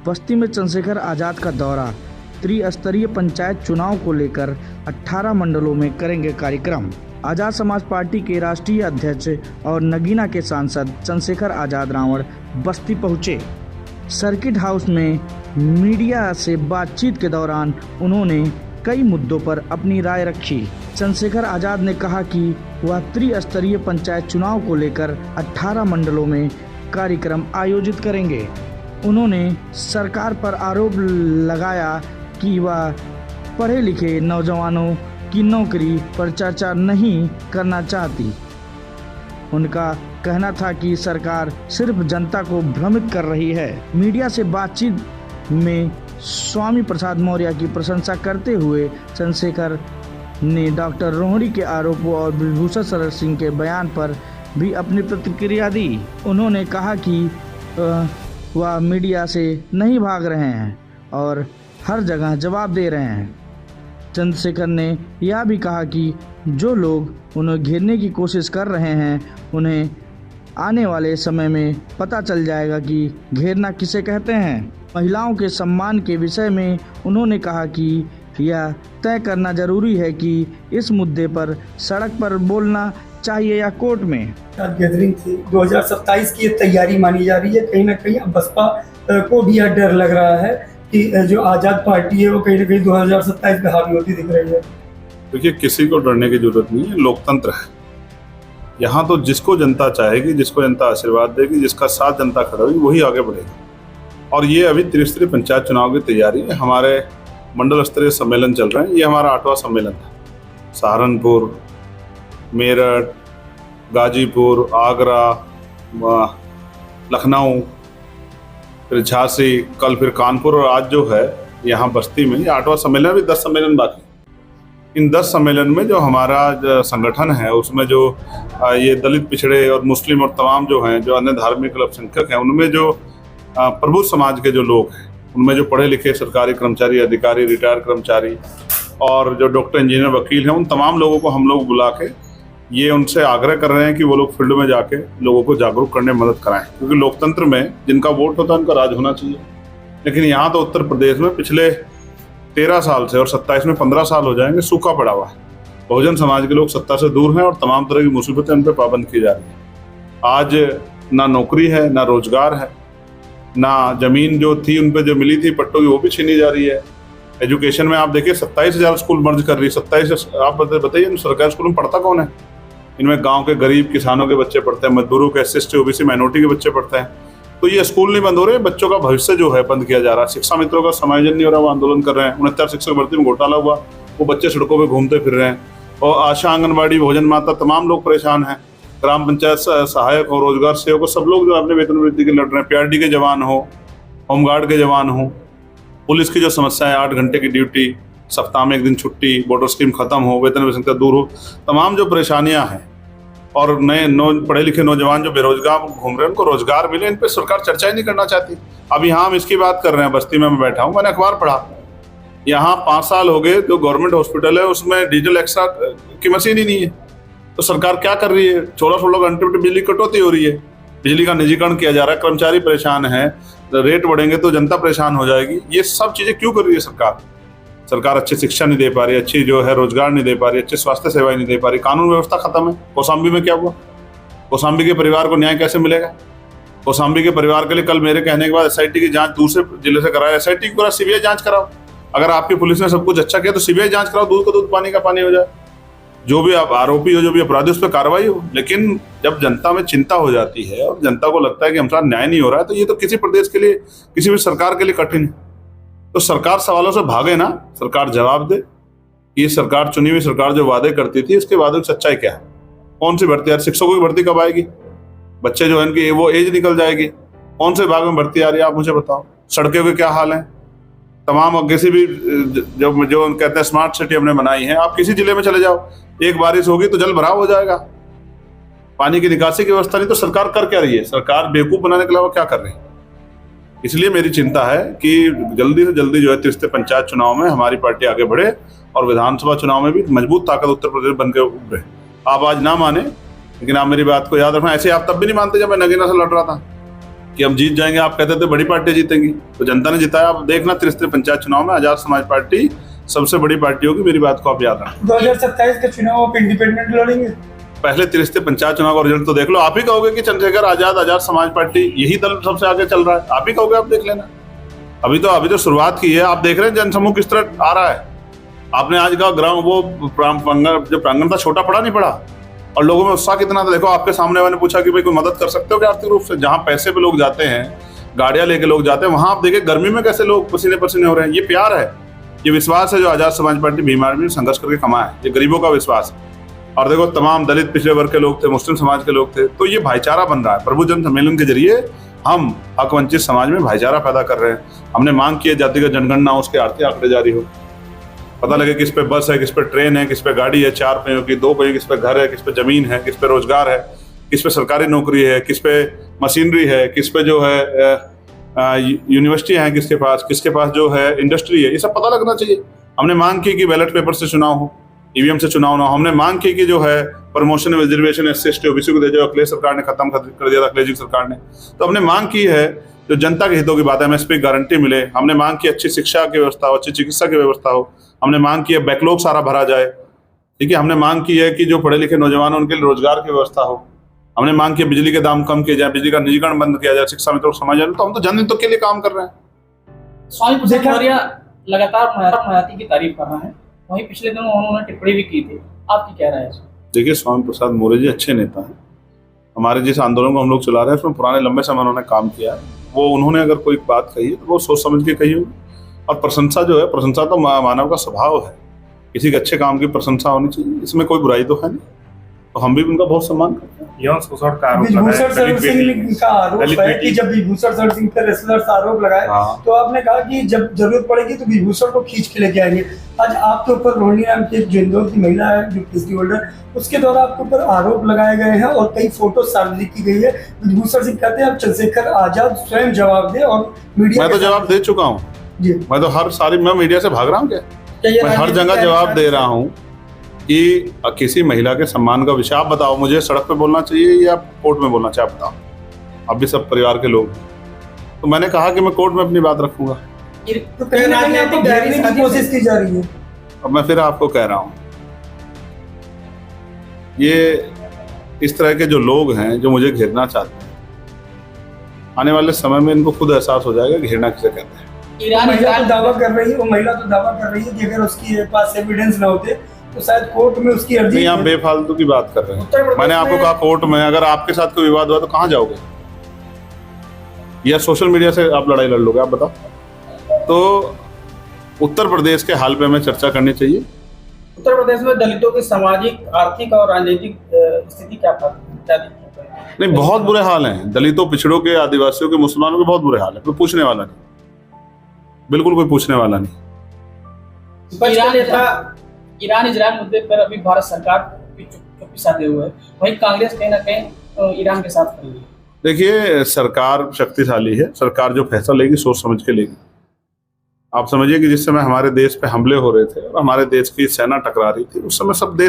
बस्ती में चंद्रशेखर आजाद का दौरा। त्रिस्तरीय पंचायत चुनाव को लेकर 18 मंडलों में करेंगे कार्यक्रम। आजाद समाज पार्टी के राष्ट्रीय अध्यक्ष और नगीना के सांसद चंद्रशेखर आजाद रावण बस्ती पहुंचे। सर्किट हाउस में मीडिया से बातचीत के दौरान उन्होंने कई मुद्दों पर अपनी राय रखी। चंद्रशेखर आजाद ने कहा कि वह त्रिस्तरीय पंचायत चुनाव को लेकर 18 मंडलों में कार्यक्रम आयोजित करेंगे। उन्होंने सरकार पर आरोप लगाया कि वह पढ़े लिखे नौजवानों की नौकरी पर चर्चा नहीं करना चाहती। उनका कहना था कि सरकार सिर्फ जनता को भ्रमित कर रही है। मीडिया से बातचीत में स्वामी प्रसाद मौर्य की प्रशंसा करते हुए चंद्रशेखर ने डॉक्टर रोहड़ी के आरोपों और ब्रजभूषण शरण सिंह के बयान पर भी अपनी प्रतिक्रिया दी। उन्होंने कहा कि वह मीडिया से नहीं भाग रहे हैं और हर जगह जवाब दे रहे हैं। चंद्रशेखर ने यह भी कहा कि जो लोग उन्हें घेरने की कोशिश कर रहे हैं उन्हें आने वाले समय में पता चल जाएगा कि घेरना किसे कहते हैं। महिलाओं के सम्मान के विषय में उन्होंने कहा कि यह तय करना जरूरी है कि इस मुद्दे पर सड़क पर बोलना चाहिए या कोर्ट में। गैदरिंग थी 2027 की तैयारी मानी जा रही है। कहीं ना कहीं अब बसपा को भी यह डर लग रहा है कि जो आजाद पार्टी है वो कहीं ना कहीं 2027 में हावी होती दिख रही है। देखिए, किसी को डरने की जरूरत नहीं है, लोकतंत्र है। यहाँ तो जिसको जनता चाहेगी, जिसको जनता आशीर्वाद देगी, जिसका साथ जनता खड़ा होगी वही आगे बढ़ेगा। और ये अभी त्रिस्तरीय पंचायत चुनाव की तैयारी है। हमारे मंडल स्तरीय सम्मेलन चल रहे हैं। ये हमारा 8वां सम्मेलन था। सहारनपुर, मेरठ, गाजीपुर, आगरा, लखनऊ, फिर झांसी, कल फिर कानपुर और आज जो है यहाँ बस्ती में ये 8वां सम्मेलन। भी 10 सम्मेलन बाकी। इन 10 सम्मेलन में जो हमारा संगठन है उसमें जो ये दलित, पिछड़े और मुस्लिम और तमाम जो हैं, जो अन्य धार्मिक अल्पसंख्यक हैं, उनमें जो प्रभु समाज के जो लोग हैं, उनमें जो पढ़े लिखे सरकारी कर्मचारी, अधिकारी, रिटायर्ड कर्मचारी और जो डॉक्टर, इंजीनियर, वकील हैं, उन तमाम लोगों को हम लोग बुला के ये उनसे आग्रह कर रहे हैं कि वो लोग फील्ड में जाके लोगों को जागरूक करने में मदद कराएं। क्योंकि लोकतंत्र में जिनका वोट होता है उनका राज होना चाहिए। लेकिन यहाँ तो उत्तर प्रदेश में पिछले 13 साल से और 27 में 15 साल हो जाएंगे सूखा पड़ा हुआ है। बहुजन समाज के लोग सत्ता से दूर हैं और तमाम तरह की मुसीबतें उन पर पाबंद की जा रही हैं। आज ना नौकरी है, ना रोजगार है, ना जमीन जो थी उन पर जो मिली थी पट्टों की वो भी छीनी जा रही है। एजुकेशन में आप देखिए 27,000 स्कूल मर्ज कर रही है। 27, आप बताइए सरकारी स्कूल में पढ़ता कौन है? इनमें गांव के गरीब किसानों के बच्चे पढ़ते हैं, मजदूरों के, SC, ST, OBC माइनॉरिटी के बच्चे पढ़ते हैं। तो ये स्कूल नहीं बंद हो रहे, बच्चों का भविष्य जो है बंद किया जा रहा है। शिक्षा मित्रों का समायोजन नहीं हो रहा, वो आंदोलन कर रहे हैं। 69 शिक्षक भर्ती में घोटाला हुआ, वो बच्चे सड़कों पर घूमते फिर रहे हैं। और आशा, आंगनबाड़ी, भोजन माता, तमाम लोग परेशान हैं। ग्राम पंचायत सहायक हो, रोजगार सेवक हो, सब लोग जो अपने वेतन वृद्धि के लड़ रहे हैं। PRD के जवान हो, होमगार्ड के जवान हो, पुलिस की जो समस्या है 8 घंटे की ड्यूटी, सप्ताह में 1 दिन छुट्टी, बॉर्डर स्कीम खत्म हो, वेतन विसंगति दूर हो, तमाम जो परेशानियां हैं और नए पढ़े लिखे नौजवान जो बेरोजगार घूम रहे हैं उनको रोजगार मिले, इन पर सरकार चर्चा ही नहीं करना चाहती। अब यहाँ हम इसकी बात कर रहे हैं। बस्ती में मैं बैठा हूँ, मैंने अखबार पढ़ा, यहाँ 5 साल हो गए जो गवर्नमेंट हॉस्पिटल है उसमें डीजल एक्स्ट्रा की मशीन ही नहीं है। तो सरकार क्या कर रही है? 16-16 घंटे बिजली कटौती हो रही है, बिजली का निजीकरण किया जा रहा है, कर्मचारी परेशान है, रेट बढ़ेंगे तो जनता परेशान हो जाएगी। ये सब चीजें क्यों कर रही है सरकार? सरकार अच्छी शिक्षा नहीं दे पा रही, अच्छी जो है रोजगार नहीं दे पा रही, अच्छी स्वास्थ्य सेवाएं नहीं दे पा रही, कानून व्यवस्था खत्म है। कौशाम्बी में क्या हुआ? कौशाम्बी के परिवार को न्याय कैसे मिलेगा? कौशाम्बी के परिवार के लिए कल मेरे कहने के बाद SIT की जांच दूसरे जिले से कराया। SIT की पूरा CBI जांच कराओ। अगर आपकी पुलिस ने सब कुछ अच्छा किया तो CBI जांच कराओ, दूध का दूध, पानी का पानी हो जाए। जो भी आप आरोपी हो, जो भी अपराधी, उस पर कार्रवाई हो। लेकिन जब जनता में चिंता हो जाती है और जनता को लगता है कि हमारे साथ न्याय नहीं हो रहा है, तो ये तो किसी प्रदेश के लिए, किसी भी सरकार के लिए कठिन है। तो सरकार सवालों से भागे ना, सरकार जवाब दे। ये सरकार, चुनी हुई सरकार जो वादे करती थी, इसके वादे की सच्चाई क्या है? कौन सी भर्ती? यार शिक्षकों की भर्ती कब आएगी? बच्चे जो है इनकी वो एज निकल जाएगी। कौन से भाग में भर्ती आ रही है, आप मुझे बताओ। सड़कों के क्या हाल है? तमाम किसी भी जो कहते हैं स्मार्ट सिटी हमने बनाई है, आप किसी जिले में चले जाओ, एक बारिश होगी तो जल भराव हो जाएगा। पानी की निकासी की व्यवस्था नहीं, तो सरकार कर क्या रही है? सरकार बेवकूफ बनाने के अलावा क्या कर रही है? इसलिए मेरी चिंता है कि जल्दी से जल्दी जो है त्रिस्तरीय पंचायत चुनाव में हमारी पार्टी आगे बढ़े और विधानसभा चुनाव में भी मजबूत ताकत उत्तर प्रदेश बनकर उभरे। आप आज ना माने, लेकिन आप मेरी बात को याद रखना। ऐसे आप तब भी नहीं मानते जब मैं नगीना से लड़ रहा था। कि हम जीत जाएंगे। आप कहते थे बड़ी पार्टी जीतेंगी, तो जनता ने जिताया। आप देखना त्रिस्तरीय पंचायत चुनाव में आजाद समाज पार्टी सबसे बड़ी पार्टी होगी, मेरी बात को आप याद रखें। 2027 के चुनाव आप इंडिपेंडेंट लड़ेंगे? पहले त्रिस्तरीय पंचायत चुनाव का रिजल्ट तो देख लो। आप ही कहोगे कि चंद्रशेखर आजाद, आजाद समाज पार्टी यही दल सबसे आगे चल रहा है, आप ही कहोगे। आप देख लेना, अभी तो शुरुआत की है। आप देख रहे हैं जनसमूह किस तरह आ रहा है। आपने आज का ग्राउंड वो जो प्रांगण था छोटा पड़ा नहीं पड़ा, और लोगों में उत्साह कितना था। देखो आपके सामने मैंने पूछा कि भाई कोई मदद कर सकते हो क्या आर्थिक रूप से। जहाँ पैसे पे लोग जाते हैं, गाड़ियां लेके लोग जाते हैं, वहां आप देखिए गर्मी में कैसे लोग पसीने पसीने हो रहे हैं। ये प्यार है, ये विश्वास है जो आजाद समाज पार्टी भीम आर्मी में संघर्ष करके कमाया है। ये गरीबों का विश्वास है। और देखो तमाम दलित पिछड़े वर्ग के लोग थे, मुस्लिम समाज के लोग थे, तो ये भाईचारा बन रहा है। प्रभु जन सम्मेलन के जरिए हम हक वंचित समाज में भाईचारा पैदा कर रहे हैं। हमने मांग की है जातिगत जनगणना, उसके आर्थिक आंकड़े जारी हो, पता लगे किस पे बस है, किस पे ट्रेन है, किस पे गाड़ी है 4 पहियों की, 2 पहियों, किस पे घर है, किस पे जमीन है, किस पे रोजगार है, किस पे सरकारी नौकरी है, किस पे मशीनरी है, किस पे जो है यूनिवर्सिटी है, किसके पास जो है इंडस्ट्री है। ये सब पता लगना चाहिए। हमने मांग की कि बैलेट पेपर से चुनाव हो, ईवीएम से चुनाव ना हो। हमने मांग की कि जो है promotion reservation SC ST OBC को दे, जो अखिलेश सरकार ने खत्म कर दिया था, अखिलेश जी सरकार ने। तो हमने मांग की है जो जनता के हितों की बात है, MSP गारंटी मिले। हमने मांग की अच्छी शिक्षा की व्यवस्था हो, अच्छी चिकित्सा की व्यवस्था हो। हमने मांग की है बैकलॉग सारा भरा जाए, ठीक है। हमने मांग की है कि जो पढ़े लिखे नौजवान हैं उनके लिए रोजगार की व्यवस्था हो। हमने मांग की बिजली के दाम कम किए जाए, बिजली का निजीकरण बंद किया जाए, शिक्षा में तो समाज। तो हम तो जनहितों के लिए काम कर रहे हैं। स्वामी प्रसाद मौर्य लगातार मायावती की तारीफ कर रहे हैं, वहीं पिछले दिनों उन्होंने टिप्पणी भी की थी, आपकी क्या राय है? देखिए स्वामी प्रसाद मौर्य जी अच्छे नेता हैं। हमारे जिस आंदोलन को हम लोग चला रहे हैं उसमें पुराने लंबे समय उन्होंने काम किया है। वो उन्होंने अगर कोई बात कही है तो वो सोच समझ के कही होगी। और प्रशंसा जो है, प्रशंसा तो मानव का स्वभाव है, किसी के अच्छे काम की प्रशंसा होनी चाहिए, इसमें कोई बुराई तो है नहीं। तो हम भी उनका बहुत सम्मान करते हैं। यौन शोषण का आरोप विभूषण शरण सिंह का आरोप है कि जब विभूषण शरण सिंह पर रेसलर्स आरोप लगाए, तो आपने कहा कि जब जरूरत पड़ेगी तो विभूषण को खींच के लेके आएंगे। आज आपके ऊपर रोहिणी नाम की एक जिंदौल की महिला है जो पीएचडी होल्डर, उसके द्वारा आपके ऊपर आरोप लगाए गए हैं और कई फोटो सार्वजनिक की गई है। विभूषण सिंह कहते हैं अब चंद्रशेखर आजाद स्वयं जवाब दे, और मीडिया मैं तो जवाब दे चुका हूँ जी। मैं तो मैं मीडिया से भाग रहा हूँ क्या? मैं हर जगह जवाब दे रहा हूँ कि किसी महिला के सम्मान का विषय आप बताओ, मुझे सड़क पे बोलना चाहिए या कोर्ट में बोलना चाहिए? आप बताओ, आप भी सब परिवार के लोग। तो मैंने कहा कि मैं कोर्ट में अपनी बात रखूंगा। तो कहीं ना कहीं आपको घेरने की कोशिश की जा रही है। अब मैं फिर आपको कह रहा हूँ, ये इस तरह के जो लोग हैं जो मुझे घेरना चाहते हैं, आने वाले समय में इनको खुद एहसास हो जाएगा घेरना किसे कहते हैं। महिला तो दावा कर रही है, वो महिला तो दावा कर रही है कि अगर उसके पास एविडेंस ना होते तो शायद कोर्ट में उसकी अर्जी। नहीं, आप बेफालतू की बात कर रहे हैं। मैंने आपको कहा कोर्ट में, अगर आपके साथ कोई विवाद हुआ तो कहाँ जाओगे? या सोशल मीडिया से आप लड़ाई लड़ लोगे? आप बताओ। तो उत्तर प्रदेश के हाल पे हमें चर्चा करनी चाहिए। उत्तर प्रदेश में दलितों की सामाजिक, आर्थिक और राजनीतिक स्थिति क्या दिखती है? नहीं, बहुत बुरे हाल हैं। दलितों, पिछड़ों के, आदिवासियों के, मुसलमानों के बहुत बुरे हाल है। कोई पूछने वाला नहीं, बिल्कुल कोई पूछने वाला नहीं। ईरान इजरायल मुद्दे पर अभी भारत सरकार चुप्पी साधे हुए है, वहीं कांग्रेस कहीं ना कहीं ईरान के साथ खड़ी है। देखिए, सरकार शक्तिशाली है। सरकार जो फैसला लेगी सोच समझ के लेगी। आप समझिए कि जिस समय हमारे देश पे हमले हो रहे थे और हमारे देश की सेना टकरा रही थी, उस समय सब देश